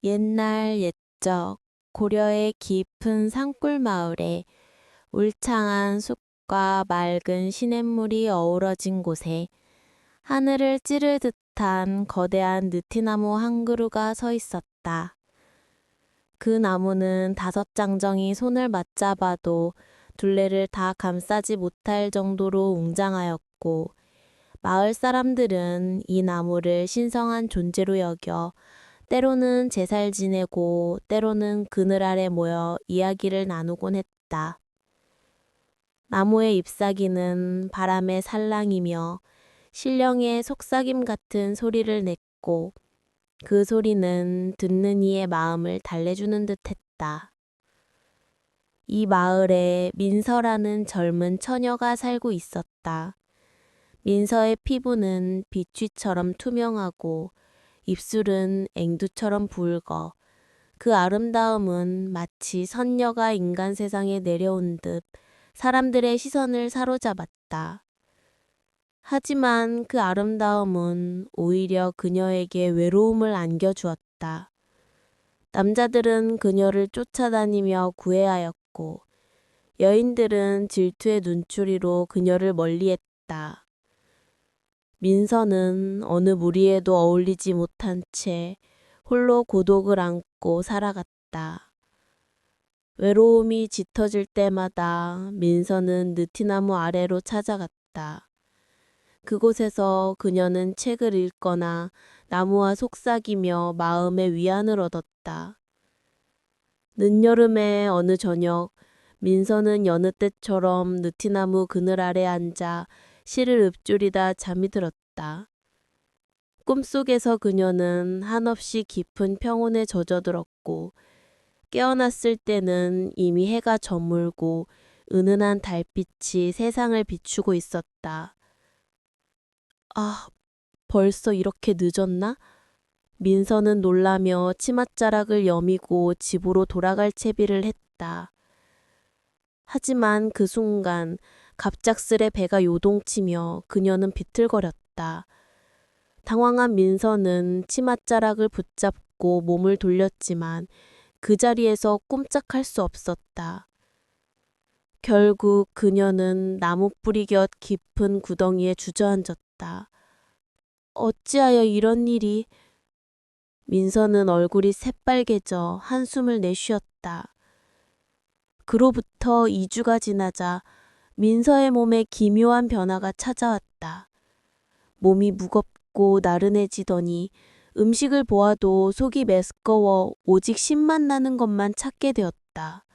옛날 옛적 고려의 깊은 산골 마을에 울창한 숲과 맑은 시냇물이 어우러진 곳에 하늘을 찌를 듯한 거대한 느티나무 한 그루가 서 있었다. 그 나무는 5장정이 손을 맞잡아도 둘레를 다 감싸지 못할 정도로 웅장하였고, 마을 사람들은 이 나무를 신성한 존재로 여겨 때로는 제사를 지내고 때로는 그늘 아래 모여 이야기를 나누곤 했다. 나무의 잎사귀는 바람의 살랑이며 신령의 속삭임 같은 소리를 냈고, 그 소리는 듣는 이의 마음을 달래주는 듯했다. 이 마을에 민서라는 젊은 처녀가 살고 있었다. 민서의 피부는 비취처럼 투명하고 입술은 앵두처럼 붉어 그 아름다움은 마치 선녀가 인간 세상에 내려온 듯 사람들의 시선을 사로잡았다. 하지만 그 아름다움은 오히려 그녀에게 외로움을 안겨주었다. 남자들은 그녀를 쫓아다니며 구애하였고, 여인들은 질투의 눈초리로 그녀를 멀리했다. 민서는 어느 무리에도 어울리지 못한 채 홀로 고독을 안고 살아갔다. 외로움이 짙어질 때마다 민서는 느티나무 아래로 찾아갔다. 그곳에서 그녀는 책을 읽거나 나무와 속삭이며 마음의 위안을 얻었다. 늦여름의 어느 저녁, 민서는 여느 때처럼 느티나무 그늘 아래 앉아 시를 읊조리다 잠이 들었다. 꿈속에서 그녀는 한없이 깊은 평온에 젖어들었고, 깨어났을 때는 이미 해가 저물고 은은한 달빛이 세상을 비추고 있었다. 아, 벌써 이렇게 늦었나? 민서는 놀라며 치맛자락을 여미고 집으로 돌아갈 채비를 했다. 하지만 그 순간 갑작스레 배가 요동치며 그녀는 비틀거렸다. 당황한 민서는 치맛자락을 붙잡고 몸을 돌렸지만 그 자리에서 꼼짝할 수 없었다. 결국 그녀는 나무 뿌리 곁 깊은 구덩이에 주저앉았다. 어찌하여 이런 일이? 민서는 얼굴이 새빨개져 한숨을 내쉬었다. 그로부터 2주가 지나자 민서의 몸에 기묘한 변화가 찾아왔다. 몸이 무겁고 나른해지더니 음식을 보아도 속이 메스꺼워 오직 신만 나는 것만 찾게 되었다.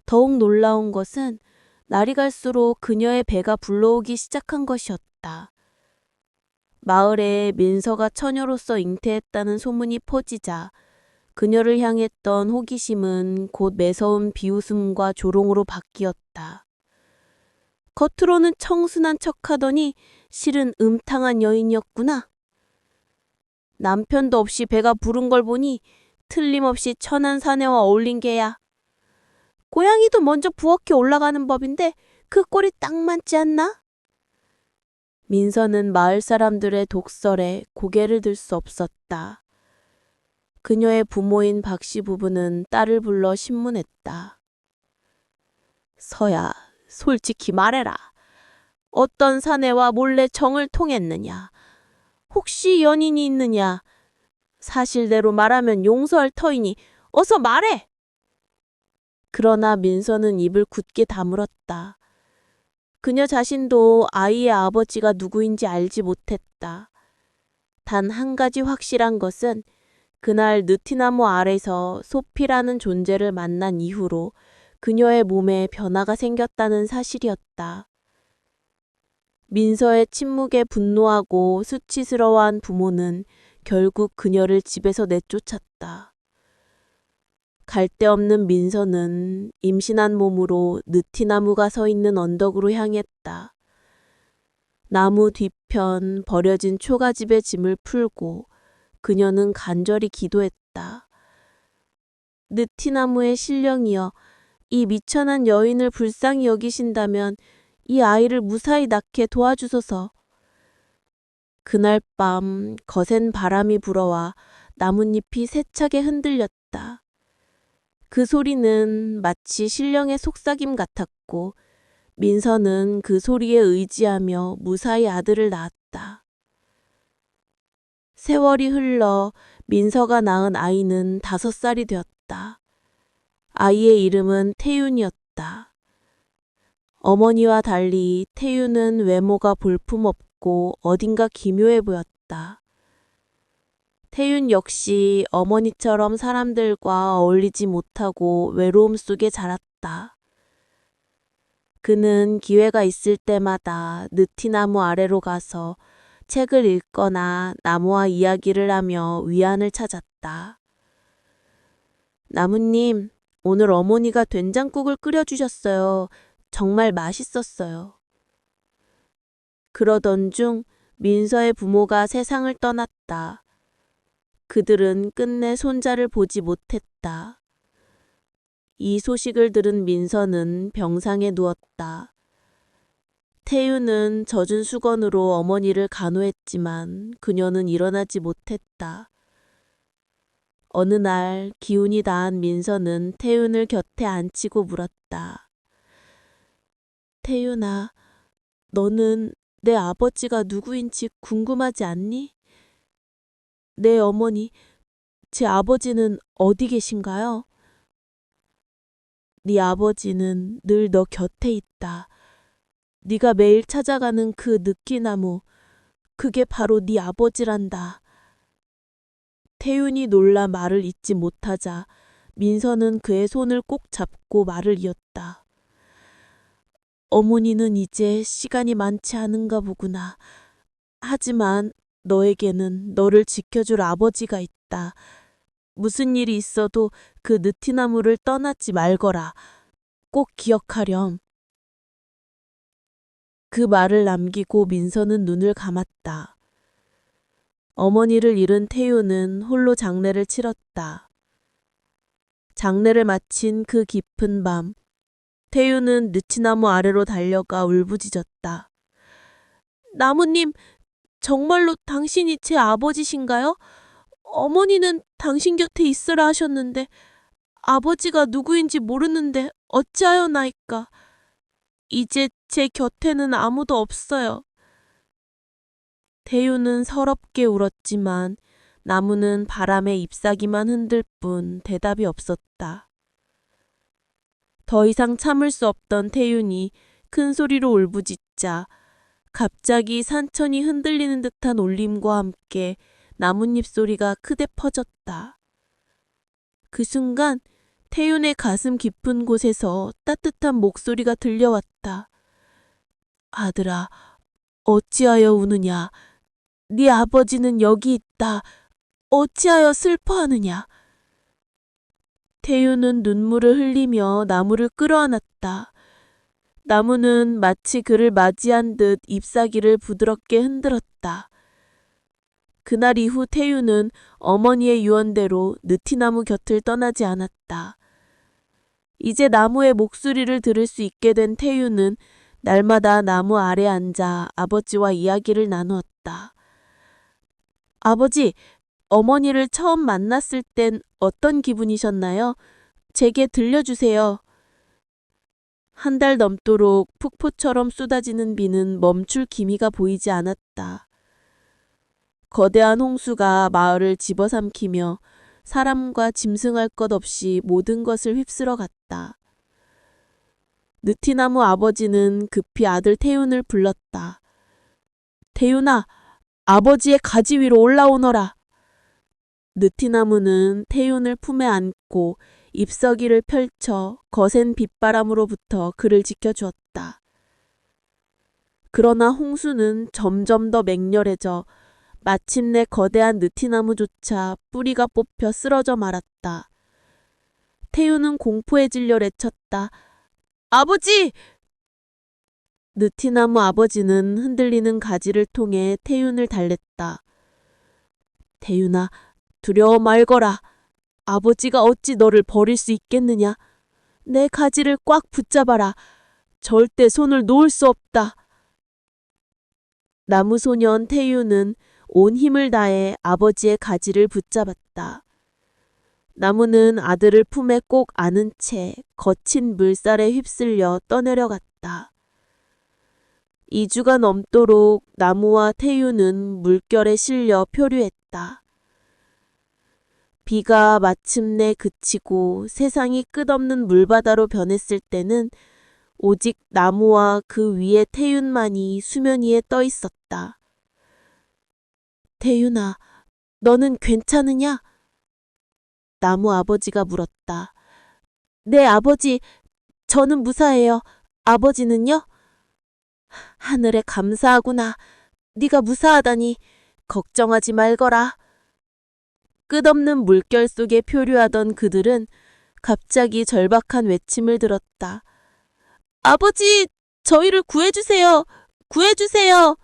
더욱 놀라운 것은 날이 갈수록 그녀의 배가 불러오기 시작한 것이었다. 마을에 민서가 처녀로서 잉태했다는 소문이 퍼지자 그녀를 향했던 호기심은 곧 매서운 비웃음과 조롱으로 바뀌었다. 겉으로는 청순한 척하더니 실은 음탕한 여인이었구나. 남편도 없이 배가 부른 걸 보니 틀림없이 천한 사내와 어울린 게야. 고양이도 먼저 부엌에 올라가는 법인데 그 꼴이 딱 맞지 않나? 민서는 마을 사람들의 독설에 고개를 들 수 없었다. 그녀의 부모인 박씨 부부는 딸을 불러 신문했다. 서야, 솔직히 말해라. 어떤 사내와 몰래 정을 통했느냐? 혹시 연인이 있느냐? 사실대로 말하면 용서할 터이니 어서 말해! 그러나 민서는 입을 굳게 다물었다. 그녀 자신도 아이의 아버지가 누구인지 알지 못했다. 단 한 가지 확실한 것은 그날 느티나무 아래서 소피라는 존재를 만난 이후로 그녀의 몸에 변화가 생겼다는 사실이었다. 민서의 침묵에 분노하고 수치스러워한 부모는 결국 그녀를 집에서 내쫓았다. 갈 데 없는 민서는 임신한 몸으로 느티나무가 서 있는 언덕으로 향했다. 나무 뒤편 버려진 초가집의 짐을 풀고 그녀는 간절히 기도했다. 느티나무의 신령이여, 이 미천한 여인을 불쌍히 여기신다면 이 아이를 무사히 낳게 도와주소서. 그날 밤 거센 바람이 불어와 나뭇잎이 세차게 흔들렸다. 그 소리는 마치 신령의 속삭임 같았고 민서는 그 소리에 의지하며 무사히 아들을 낳았다. 세월이 흘러 민서가 낳은 아이는 5살이 되었다. 아이의 이름은 태윤이었다. 어머니와 달리 태윤은 외모가 볼품없고 어딘가 기묘해 보였다. 태윤 역시 어머니처럼 사람들과 어울리지 못하고 외로움 속에 자랐다. 그는 기회가 있을 때마다 느티나무 아래로 가서 책을 읽거나 나무와 이야기를 하며 위안을 찾았다. 나무님, 오늘 어머니가 된장국을 끓여주셨어요. 정말 맛있었어요. 그러던 중 민서의 부모가 세상을 떠났다. 그들은 끝내 손자를 보지 못했다. 이 소식을 들은 민서는 병상에 누웠다. 태윤은 젖은 수건으로 어머니를 간호했지만 그녀는 일어나지 못했다. 어느 날 기운이 다한 민서는 태윤을 곁에 안치고 물었다. 태윤아, 너는 내 아버지가 누구인지 궁금하지 않니? 내 어머니, 제 아버지는 어디 계신가요? 네 아버지는 늘 너 곁에 있다. 네가 매일 찾아가는 그 느끼나무, 그게 바로 네 아버지란다. 태윤이 놀라 말을 잇지 못하자 민서는 그의 손을 꼭 잡고 말을 이었다. 어머니는 이제 시간이 많지 않은가 보구나. 하지만 너에게는 너를 지켜줄 아버지가 있다. 무슨 일이 있어도 그 느티나무를 떠나지 말거라. 꼭 기억하렴. 그 말을 남기고 민서는 눈을 감았다. 어머니를 잃은 태윤은 홀로 장례를 치렀다. 장례를 마친 그 깊은 밤, 태윤은 느티나무 아래로 달려가 울부짖었다. 나무님, 정말로 당신이 제 아버지신가요? 어머니는 당신 곁에 있으라 하셨는데 아버지가 누구인지 모르는데 어찌하여나이까. 이제 제 곁에는 아무도 없어요. 태윤은 서럽게 울었지만 나무는 바람에 잎사귀만 흔들 뿐 대답이 없었다. 더 이상 참을 수 없던 태윤이 큰 소리로 울부짖자 갑자기 산천이 흔들리는 듯한 울림과 함께 나뭇잎 소리가 크게 퍼졌다. 그 순간 태윤의 가슴 깊은 곳에서 따뜻한 목소리가 들려왔다. 아들아, 어찌하여 우느냐? 네 아버지는 여기 있다. 어찌하여 슬퍼하느냐? 태윤은 눈물을 흘리며 나무를 끌어안았다. 나무는 마치 그를 맞이한 듯 잎사귀를 부드럽게 흔들었다. 그날 이후 태윤은 어머니의 유언대로 느티나무 곁을 떠나지 않았다. 이제 나무의 목소리를 들을 수 있게 된 태윤은 날마다 나무 아래 앉아 아버지와 이야기를 나누었다. 아버지, 어머니를 처음 만났을 땐 어떤 기분이셨나요? 제게 들려주세요. 1달 넘도록 폭포처럼 쏟아지는 비는 멈출 기미가 보이지 않았다. 거대한 홍수가 마을을 집어삼키며 사람과 짐승할 것 없이 모든 것을 휩쓸어 갔다. 느티나무 아버지는 급히 아들 태윤을 불렀다. 태윤아, 아버지의 가지 위로 올라오너라. 느티나무는 태윤을 품에 안고 잎서기를 펼쳐 거센 빗바람으로부터 그를 지켜주었다. 그러나 홍수는 점점 더 맹렬해져 마침내 거대한 느티나무조차 뿌리가 뽑혀 쓰러져 말았다. 태윤은 공포에 질려 외쳤다. 아버지! 느티나무 아버지는 흔들리는 가지를 통해 태윤을 달랬다. 태윤아, 두려워 말거라. 아버지가 어찌 너를 버릴 수 있겠느냐. 내 가지를 꽉 붙잡아라. 절대 손을 놓을 수 없다. 나무소년 태윤은 온 힘을 다해 아버지의 가지를 붙잡았다. 나무는 아들을 품에 꼭 안은 채 거친 물살에 휩쓸려 떠내려갔다. 2주가 넘도록 나무와 태유는 물결에 실려 표류했다. 비가 마침내 그치고 세상이 끝없는 물바다로 변했을 때는 오직 나무와 그 위에 태윤만이 수면 위에 떠 있었다. 태윤아, 너는 괜찮으냐? 나무 아버지가 물었다. 네, 아버지, 저는 무사해요. 아버지는요? 하늘에 감사하구나. 네가 무사하다니. 걱정하지 말거라. 끝없는 물결 속에 표류하던 그들은 갑자기 절박한 외침을 들었다. 아버지, 저희를 구해주세요. 구해주세요.